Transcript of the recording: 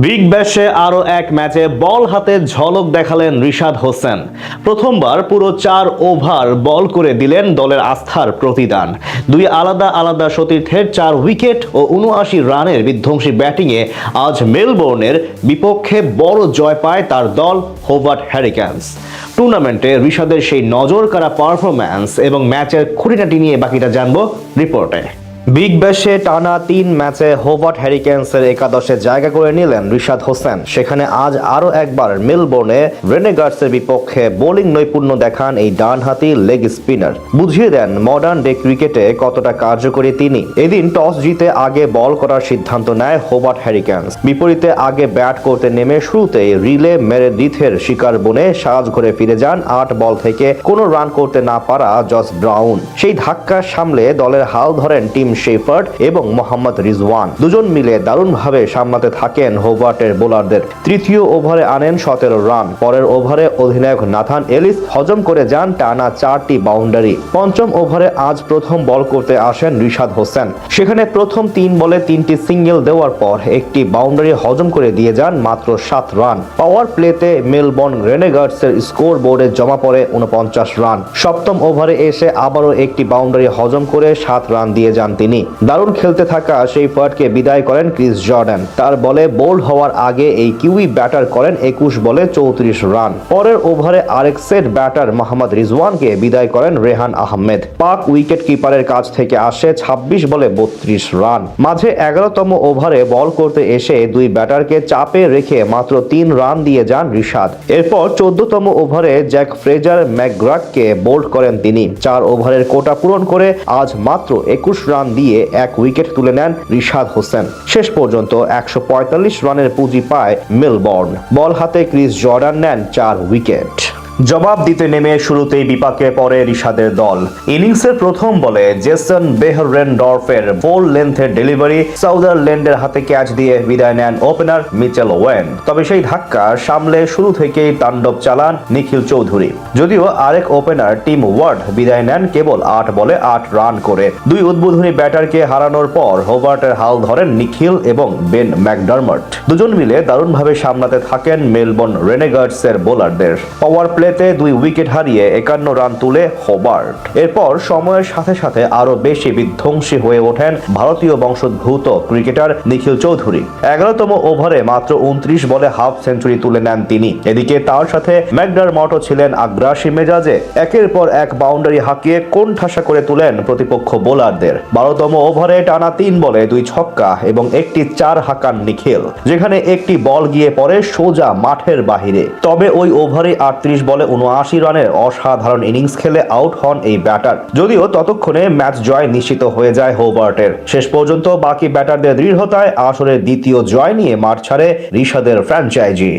Big ব্যাশে আরও এক ম্যাচে বল হাতে ঝলক দেখালেন রিশাদ হোসেন। প্রথমবার পুরো 4 ওভার বল করে দিলেন দলের আস্থার প্রতিদান। দুই আলাদা আলাদা সতীর্থের 4 উইকেট ও ৭৯ রানের বিধ্বংসী ব্যাটিংয়ে আজ মেলবোর্নের বিপক্ষে বড় জয় পায় তার দল হোবার্ট হ্যারিকেনস। টুর্নামেন্টে রিশাদের সেই নজরকাড়া পারফরম্যান্স এবং ম্যাচের খুঁটিনাটি নিয়ে বাকিটা জানবো রিপোর্টে। বিগ ব্যাশে টানা 3 ম্যাচে হোবার্ট হ্যারিকেনসের একাদশে জায়গা করে নিলেন রিশাদ হোসেন। সেখানে আজ আরও একবার মেলবোর্নে রেনেগার্ডসের বিপক্ষে বোলিং নৈপুণ্য দেখান এই ডানহাতি লেগ স্পিনার। বুঝিয়ে দেন মডার্ন ডে ক্রিকেটে কতটা কার্যকরী তিনি। এদিন টস জিতে আগে বল করার সিদ্ধান্ত নেয় হোবার্ট হ্যারিকেনস। বিপরীতে আগে ব্যাট করতে নেমে শুরুতেই রিলে মেরেদিথের শিকার বনে সাজঘরে ফিরে যান 8 বল থেকে কোনো রান করতে না পারা জস ব্রাউন। সেই ধাক্কা সামলে দলের হাল ধরেন টিম শেফার্ড এবং মোহাম্মদ রিজওয়ান। দুজন মিলে দারুণভাবে সামলাতে থাকেন হোবার্টের বোলারদের। তৃতীয় ওভারে আনেন 17 রান। পরের ওভারে অধিনায়ক নাথান এলিস হজম করে যান টানা 4টি বাউন্ডারি। পঞ্চম ওভারে আজ প্রথম বল করতে আসেন রিশাদ হোসেন। সেখানে প্রথম 3 বলে 3টি সিঙ্গেল দেওয়ার পর একটি বাউন্ডারি হজম করে দিয়ে যান মাত্র 7 রান। পাওয়ার প্লেতে মেলবোর্ন রেনেগার্ডসের স্কোর বোর্ডে জমা পড়ে 49 রান। সপ্তম ওভারে এসে আবারও একটি বাউন্ডারি হজম করে 7 রান দিয়ে যান তিনি। দারুণ খেলতে থাকা সেই ফার্টকে বিদায় করেন ক্রিস জর্ডান। তার বলে বোল্ড হওয়ার আগে এই কিউই ব্যাটার করেন 21 বলে 34 রান। পরের ওভারে আরেক সেট ব্যাটার মোহাম্মদ রিজওয়ানকে বিদায় করেন রেহান আহমেদ। পাক উইকেট কিপারের কাছ থেকে আসে 26 বলে 32 রান। মাঝে 11তম ওভারে বল করতে এসে দুই ব্যাটারকে চাপে রেখে মাত্র 3 রান দিয়ে যান রিশাদ। এরপর 14তম ওভারে জ্যাক ফ্রেজার ম্যাকগ্রাথকে বোল্ড করেন তিনি। 4 ওভারের কোটা পূরণ করে আজ মাত্র 21 রান দিয়ে 1 উইকেট তুলে নেন রিশাদ হোসেন। শেষ পর্যন্ত 145 রানের পুঁজি পায় মেলবোর্ন। বল হাতে ক্রিস জর্ডান নেন 4 উইকেট। জবাব দিতে নেমে শুরুতেই বিপাকে পড়ে রিশাদের দল। ইনিংসের প্রথম বলে জেসন বেহরেনডর্ফের 4 লেন্থের ডেলিভারি সাউদারল্যান্ডের হাতে ক্যাচ দিয়ে বিদায় নেন ওপেনার মিচেল ওয়েন। তবে সেই ধাক্কা সামলে শুরু থেকেই তাণ্ডব চালান নিখিল চৌধুরী। যদিও আরেক ওপেনার টিম ওয়ার্ড বিদায় নেন কেবল 8 বলে 8 রান করে। দুই উদ্বোধনী ব্যাটারকে হারানোর পর হোবার্টের হাল ধরেন নিখিল এবং বেন ম্যাকডারমট। দুজন মিলে দারুণভাবে সামলাতে থাকেন মেলবোর্ন রেনেগার্ডসের বোলারদের। পাওয়ার প্লেতে 2 উইকেট হারিয়ে 51 রান তুলে হোবার্ট। এরপর সময়ের সাথে সাথে আরো বেশি বিধ্বংসী হয়ে ওঠেন ভারতীয় বংশোদ্ভূত ক্রিকেটার নিখিল চৌধুরী। 11তম ওভারে মাত্র 29 বলে হাফ সেঞ্চুরি তুলে নেন তিনি। এদিকে তার সাথে ম্যাকডারমটও ছিলেন আগ্রাসী মেজাজে। একের পর এক বাউন্ডারি হাঁকিয়ে কোণঠাসা করে তুলেন প্রতিপক্ষ বোলারদের। 12তম ওভারে টানা 3 বলে 2 ছক্কা এবং একটি 4 হাঁকান নিখিল, যেখানে একটি বল গিয়ে পড়ে সোজা মাঠের বাহিরে। তবে ওই ওভারে 38 বলে 79 রানের অসাধারণ ইনিংস খেলে আউট হন এই ব্যাটার। যদিও ততক্ষণে ম্যাচ জয় নিশ্চিত হয়ে যায় হোবার্টের। শেষ পর্যন্ত বাকি ব্যাটারদের দৃঢ়তায় আসরের দ্বিতীয় জয় নিয়ে মাঠ ছাড়ে রিশাদের ফ্র্যাঞ্চাইজি।